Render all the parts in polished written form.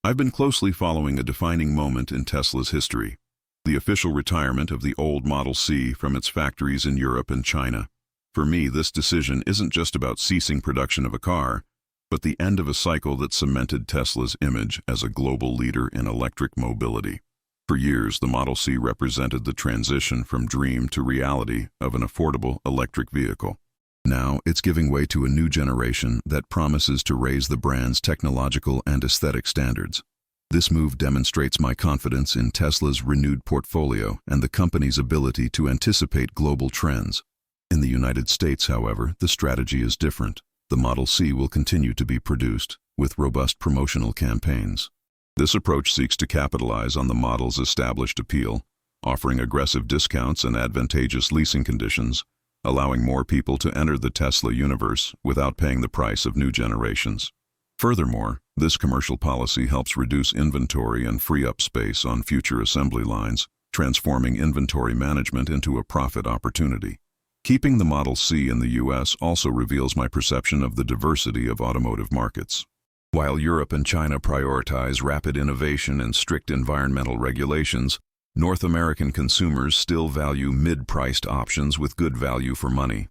I've been closely following a defining moment in Tesla's history, the official retirement of the old Model C from its factories in Europe and China. For me, this decision isn't just about ceasing production of a car, but the end of a cycle that cemented Tesla's image as a global leader in electric mobility. For years, the Model C represented the transition from dream to reality of an affordable electric vehicle. Now, it's giving way to a new generation that promises to raise the brand's technological and aesthetic standards. This move demonstrates my confidence in Tesla's renewed portfolio and the company's ability to anticipate global trends. In the United States, however, the strategy is different. The Model C will continue to be produced, with robust promotional campaigns. This approach seeks to capitalize on the model's established appeal, offering aggressive discounts and advantageous leasing conditions, allowing more people to enter the Tesla universe without paying the price of new generations. Furthermore, this commercial policy helps reduce inventory and free up space on future assembly lines, transforming inventory management into a profit opportunity. Keeping the Model C in the U.S. also reveals my perception of the diversity of automotive markets. While Europe and China prioritize rapid innovation and strict environmental regulations, North American consumers still value mid-priced options with good value for money.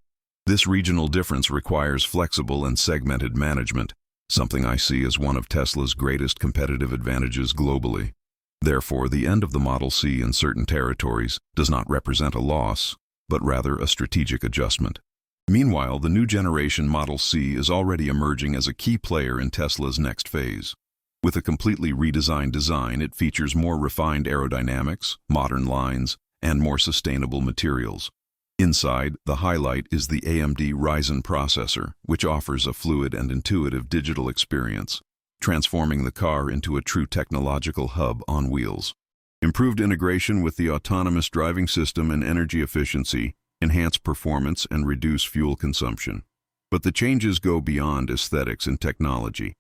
This regional difference requires flexible and segmented management, something I see as one of Tesla's greatest competitive advantages globally. Therefore, the end of the Model C in certain territories does not represent a loss, but rather a strategic adjustment. Meanwhile, the new generation Model C is already emerging as a key player in Tesla's next phase. With a completely redesigned design, it features more refined aerodynamics, modern lines, and more sustainable materials. Inside, the highlight is the AMD Ryzen processor, which offers a fluid and intuitive digital experience, transforming the car into a true technological hub on wheels. Improved integration with the autonomous driving system and energy efficiency enhance performance and reduce fuel consumption. But the changes go beyond aesthetics and technology.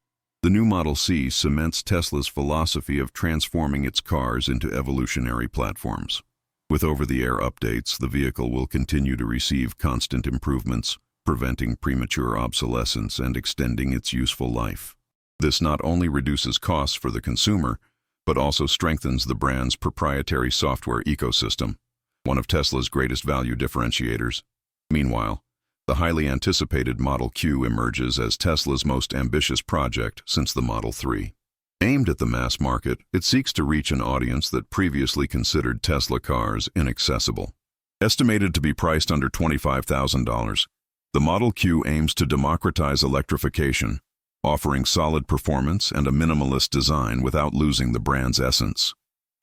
The new Model C cements Tesla's philosophy of transforming its cars into evolutionary platforms. With over-the-air updates, the vehicle will continue to receive constant improvements, preventing premature obsolescence and extending its useful life. This not only reduces costs for the consumer, but also strengthens the brand's proprietary software ecosystem, one of Tesla's greatest value differentiators. Meanwhile, the highly anticipated Model Q emerges as Tesla's most ambitious project since the Model 3. Aimed at the mass market, it seeks to reach an audience that previously considered Tesla cars inaccessible. Estimated to be priced under $25,000, the Model Q aims to democratize electrification, offering solid performance and a minimalist design without losing the brand's essence.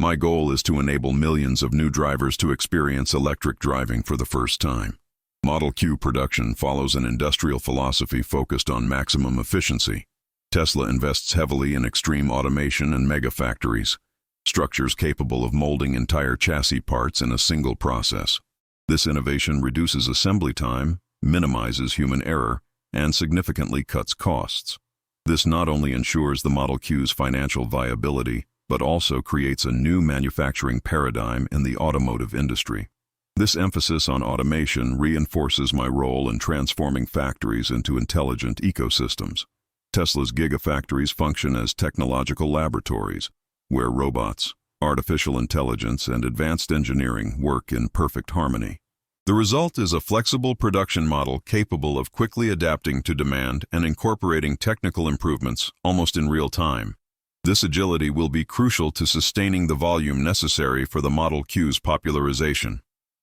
My goal is to enable millions of new drivers to experience electric driving for the first time. Model Q production follows an industrial philosophy focused on maximum efficiency. Tesla invests heavily in extreme automation and megafactories, structures capable of molding entire chassis parts in a single process. This innovation reduces assembly time, minimizes human error, and significantly cuts costs. This not only ensures the Model Q's financial viability, but also creates a new manufacturing paradigm in the automotive industry. This emphasis on automation reinforces my role in transforming factories into intelligent ecosystems. Tesla's gigafactories function as technological laboratories, where robots, artificial intelligence, and advanced engineering work in perfect harmony. The result is a flexible production model capable of quickly adapting to demand and incorporating technical improvements almost in real time. This agility will be crucial to sustaining the volume necessary for the Model Q's popularization.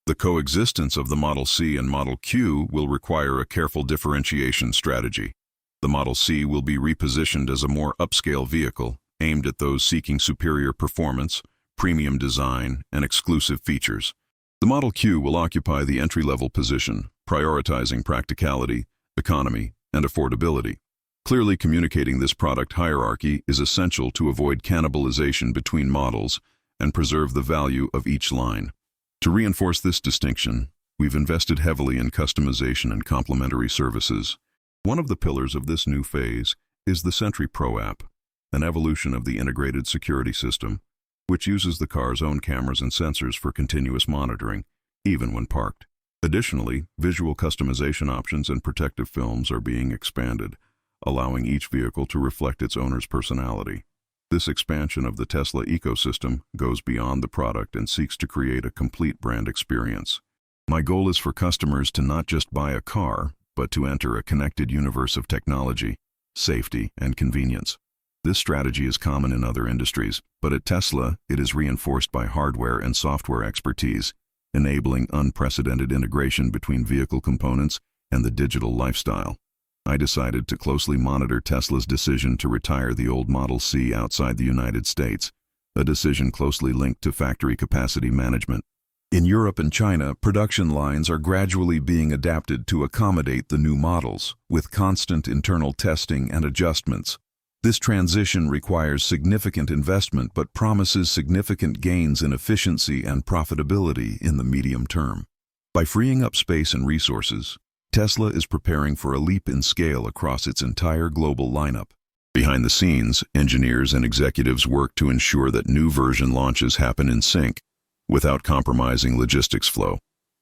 The coexistence of the Model C and Model Q will require a careful differentiation strategy. The Model C will be repositioned as a more upscale vehicle, aimed at those seeking superior performance, premium design, and exclusive features. The Model Q will occupy the entry-level position, prioritizing practicality, economy, and affordability. Clearly communicating this product hierarchy is essential to avoid cannibalization between models and preserve the value of each line. To reinforce this distinction, we've invested heavily in customization and complementary services. One of the pillars of this new phase is the Sentry Pro app, an evolution of the integrated security system, which uses the car's own cameras and sensors for continuous monitoring, even when parked. Additionally, visual customization options and protective films are being expanded, allowing each vehicle to reflect its owner's personality. This expansion of the Tesla ecosystem goes beyond the product and seeks to create a complete brand experience. My goal is for customers to not just buy a car, but to enter a connected universe of technology, safety, and convenience. This strategy is common in other industries, but at Tesla, it is reinforced by hardware and software expertise, enabling unprecedented integration between vehicle components and the digital lifestyle. I decided to closely monitor Tesla's decision to retire the old Model C outside the United States, a decision closely linked to factory capacity management. In Europe and China, production lines are gradually being adapted to accommodate the new models, with constant internal testing and adjustments. This transition requires significant investment but promises significant gains in efficiency and profitability in the medium term. By freeing up space and resources, Tesla is preparing for a leap in scale across its entire global lineup. Behind the scenes, engineers and executives work to ensure that new version launches happen in sync, without compromising logistics flow.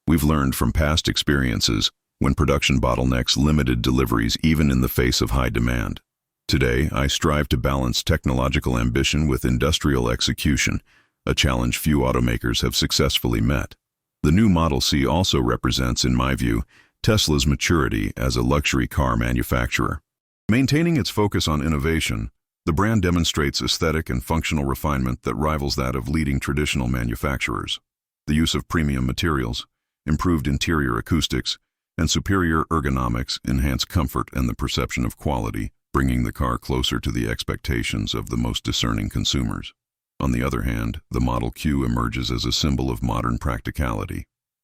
We've learned from past experiences when production bottlenecks limited deliveries even in the face of high demand. Today, I strive to balance technological ambition with industrial execution, a challenge few automakers have successfully met. The new Model C also represents, in my view, Tesla's maturity as a luxury car manufacturer. Maintaining its focus on innovation, the brand demonstrates aesthetic and functional refinement that rivals that of leading traditional manufacturers. The use of premium materials, improved interior acoustics, and superior ergonomics enhance comfort and the perception of quality, bringing the car closer to the expectations of the most discerning consumers. On the other hand, the Model Q emerges as a symbol of modern practicality.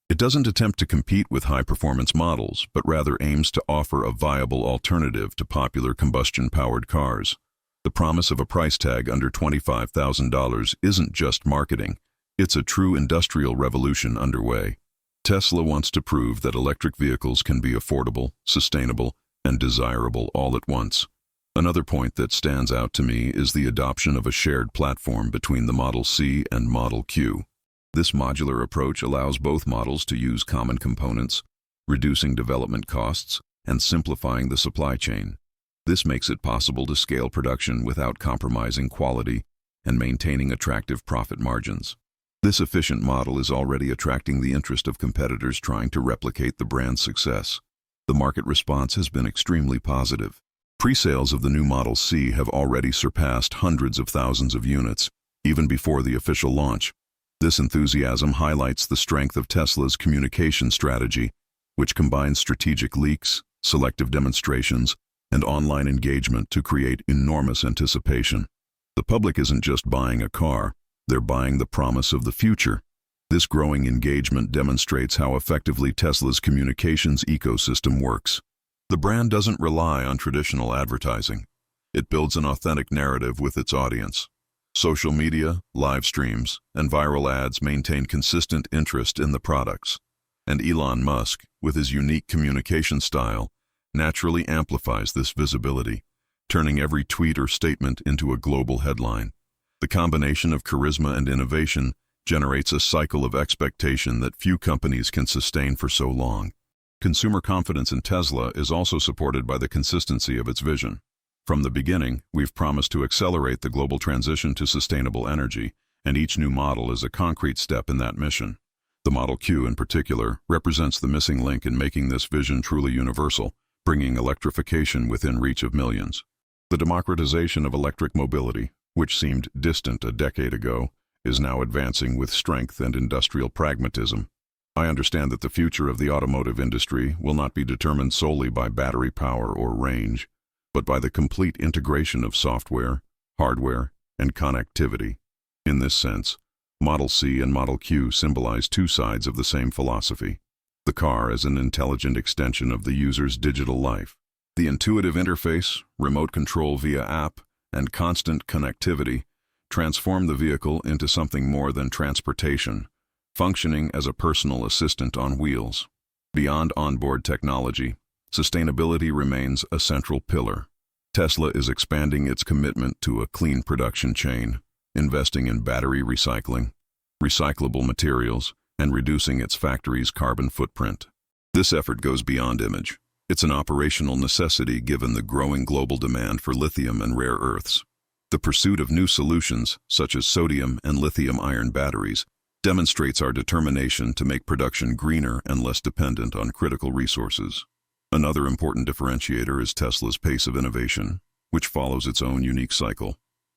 It doesn't attempt to compete with high-performance models, but rather aims to offer a viable alternative to popular combustion-powered cars. The promise of a price tag under $25,000 isn't just marketing, it's a true industrial revolution underway. Tesla wants to prove that electric vehicles can be affordable, sustainable, and desirable all at once. Another point that stands out to me is the adoption of a shared platform between the Model C and Model Q. This modular approach allows both models to use common components, reducing development costs and simplifying the supply chain. This makes it possible to scale production without compromising quality and maintaining attractive profit margins. This efficient model is already attracting the interest of competitors trying to replicate the brand's success. The market response has been extremely positive. Pre-sales of the new Model C have already surpassed hundreds of thousands of units, even before the official launch. This enthusiasm highlights the strength of Tesla's communication strategy, which combines strategic leaks, selective demonstrations, and online engagement to create enormous anticipation. The public isn't just buying a car, they're buying the promise of the future. This growing engagement demonstrates how effectively Tesla's communications ecosystem works. The brand doesn't rely on traditional advertising. It builds an authentic narrative with its audience. Social media, live streams, and viral ads maintain consistent interest in the products. And Elon Musk, with his unique communication style, naturally amplifies this visibility, turning every tweet or statement into a global headline. The combination of charisma and innovation generates a cycle of expectation that few companies can sustain for so long. Consumer confidence in Tesla is also supported by the consistency of its vision. From the beginning, we've promised to accelerate the global transition to sustainable energy, and each new model is a concrete step in that mission. The Model Q, in particular, represents the missing link in making this vision truly universal, bringing electrification within reach of millions. The democratization of electric mobility, which seemed distant a decade ago, is now advancing with strength and industrial pragmatism. I understand that the future of the automotive industry will not be determined solely by battery power or range, but by the complete integration of software, hardware, and connectivity. In this sense, Model C and Model Q symbolize two sides of the same philosophy. The car as an intelligent extension of the user's digital life. The intuitive interface, remote control via app, and constant connectivity transform the vehicle into something more than transportation, functioning as a personal assistant on wheels. Beyond onboard technology, sustainability remains a central pillar. Tesla is expanding its commitment to a clean production chain, investing in battery recycling, recyclable materials, and reducing its factory's carbon footprint. This effort goes beyond image. It's an operational necessity given the growing global demand for lithium and rare earths. The pursuit of new solutions, such as sodium and lithium-ion batteries, demonstrates our determination to make production greener and less dependent on critical resources. Another important differentiator is Tesla's pace of innovation, which follows its own unique cycle,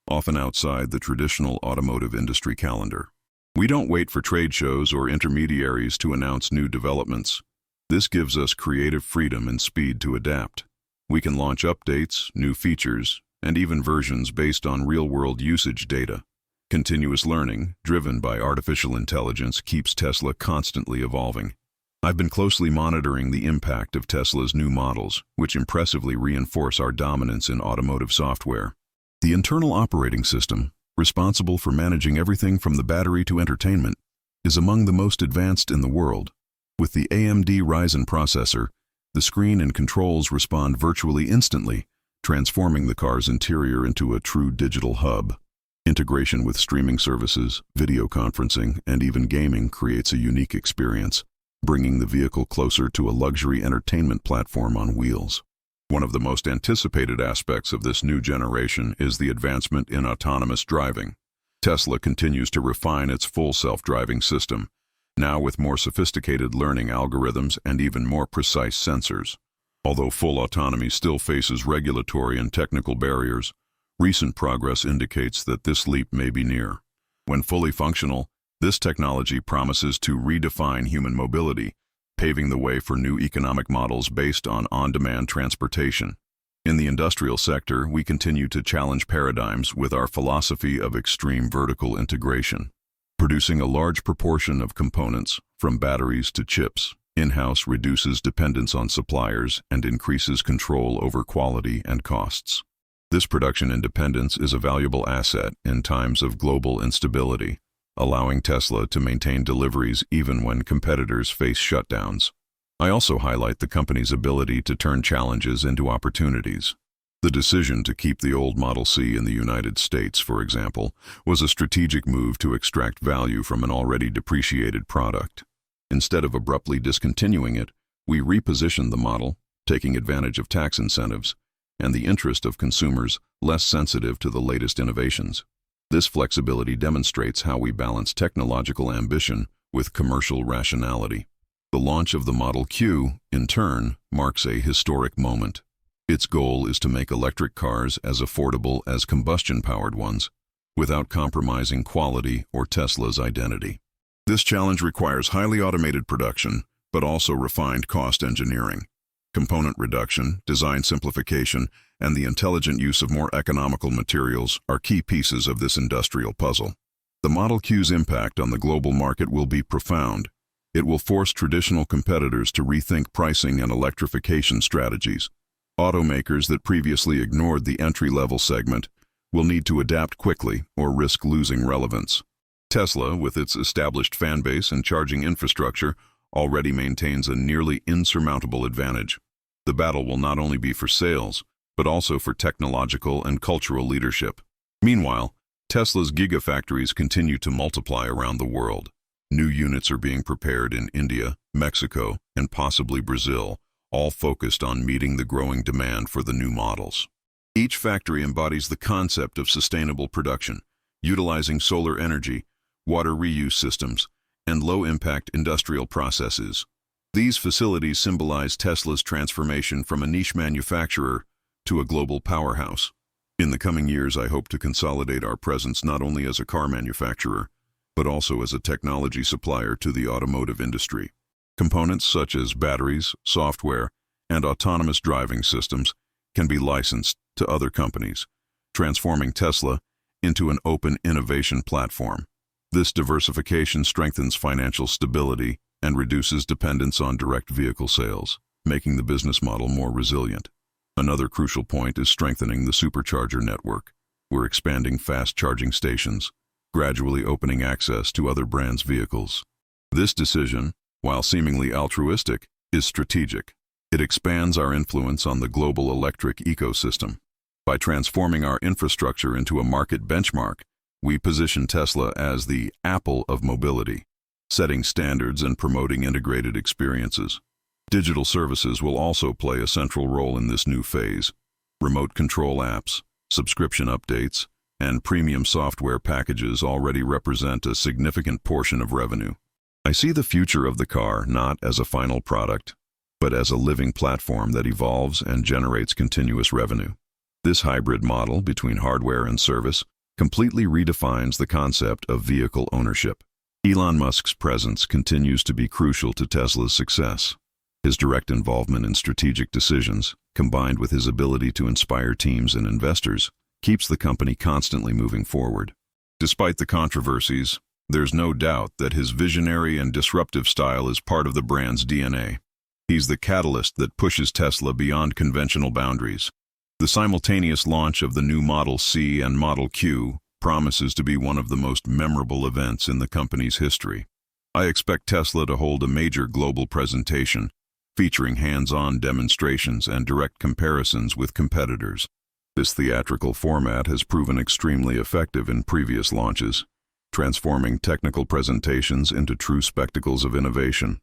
often outside the traditional automotive industry calendar. We don't wait for trade shows or intermediaries to announce new developments. This gives us creative freedom and speed to adapt. We can launch updates, new features, and even versions based on real-world usage data. Continuous learning, driven by artificial intelligence, keeps Tesla constantly evolving. I've been closely monitoring the impact of Tesla's new models, which impressively reinforce our dominance in automotive software. The internal operating system, responsible for managing everything from the battery to entertainment, is among the most advanced in the world. With the AMD Ryzen processor, the screen and controls respond virtually instantly, transforming the car's interior into a true digital hub. Integration with streaming services, video conferencing, and even gaming creates a unique experience, bringing the vehicle closer to a luxury entertainment platform on wheels. One of the most anticipated aspects of this new generation is the advancement in autonomous driving. Tesla continues to refine its full self-driving system, now with more sophisticated learning algorithms and even more precise sensors. Although full autonomy still faces regulatory and technical barriers, recent progress indicates that this leap may be near. When fully functional, this technology promises to redefine human mobility, paving the way for new economic models based on on-demand transportation. In the industrial sector, we continue to challenge paradigms with our philosophy of extreme vertical integration. Producing a large proportion of components, from batteries to chips, in-house reduces dependence on suppliers and increases control over quality and costs. This production independence is a valuable asset in times of global instability, allowing Tesla to maintain deliveries even when competitors face shutdowns. I also highlight the company's ability to turn challenges into opportunities. The decision to keep the old Model C in the United States, for example, was a strategic move to extract value from an already depreciated product. Instead of abruptly discontinuing it, we repositioned the model, taking advantage of tax incentives and the interest of consumers less sensitive to the latest innovations. This flexibility demonstrates how we balance technological ambition with commercial rationality. The launch of the Model Q, in turn, marks a historic moment. Its goal is to make electric cars as affordable as combustion-powered ones, without compromising quality or Tesla's identity. This challenge requires highly automated production, but also refined cost engineering. Component reduction, design simplification, and the intelligent use of more economical materials are key pieces of this industrial puzzle. The Model Q's impact on the global market will be profound. It will force traditional competitors to rethink pricing and electrification strategies. Automakers that previously ignored the entry-level segment will need to adapt quickly or risk losing relevance. Tesla, with its established fanbase and charging infrastructure, already maintains a nearly insurmountable advantage. The battle will not only be for sales, but also for technological and cultural leadership. Meanwhile, Tesla's gigafactories continue to multiply around the world. New units are being prepared in India, Mexico, and possibly Brazil, all focused on meeting the growing demand for the new models. Each factory embodies the concept of sustainable production, utilizing solar energy, water reuse systems, and low-impact industrial processes. These facilities symbolize Tesla's transformation from a niche manufacturer to a global powerhouse. In the coming years, I hope to consolidate our presence not only as a car manufacturer, but also as a technology supplier to the automotive industry. Components such as batteries, software, and autonomous driving systems can be licensed to other companies, transforming Tesla into an open innovation platform. This diversification strengthens financial stability and reduces dependence on direct vehicle sales, making the business model more resilient. Another crucial point is strengthening the supercharger network. We're expanding fast charging stations, gradually opening access to other brands' vehicles. This decision, while seemingly altruistic, is strategic. It expands our influence on the global electric ecosystem. By transforming our infrastructure into a market benchmark, we position Tesla as the Apple of mobility, setting standards and promoting integrated experiences. Digital services will also play a central role in this new phase. Remote control apps, subscription updates, and premium software packages already represent a significant portion of revenue. I see the future of the car not as a final product, but as a living platform that evolves and generates continuous revenue. This hybrid model between hardware and service completely redefines the concept of vehicle ownership. Elon Musk's presence continues to be crucial to Tesla's success. His direct involvement in strategic decisions, combined with his ability to inspire teams and investors, keeps the company constantly moving forward. Despite the controversies, there's no doubt that his visionary and disruptive style is part of the brand's DNA. He's the catalyst that pushes Tesla beyond conventional boundaries. The simultaneous launch of the new Model C and Model Q promises to be one of the most memorable events in the company's history. I expect Tesla to hold a major global presentation, featuring hands-on demonstrations and direct comparisons with competitors. This theatrical format has proven extremely effective in previous launches, transforming technical presentations into true spectacles of innovation.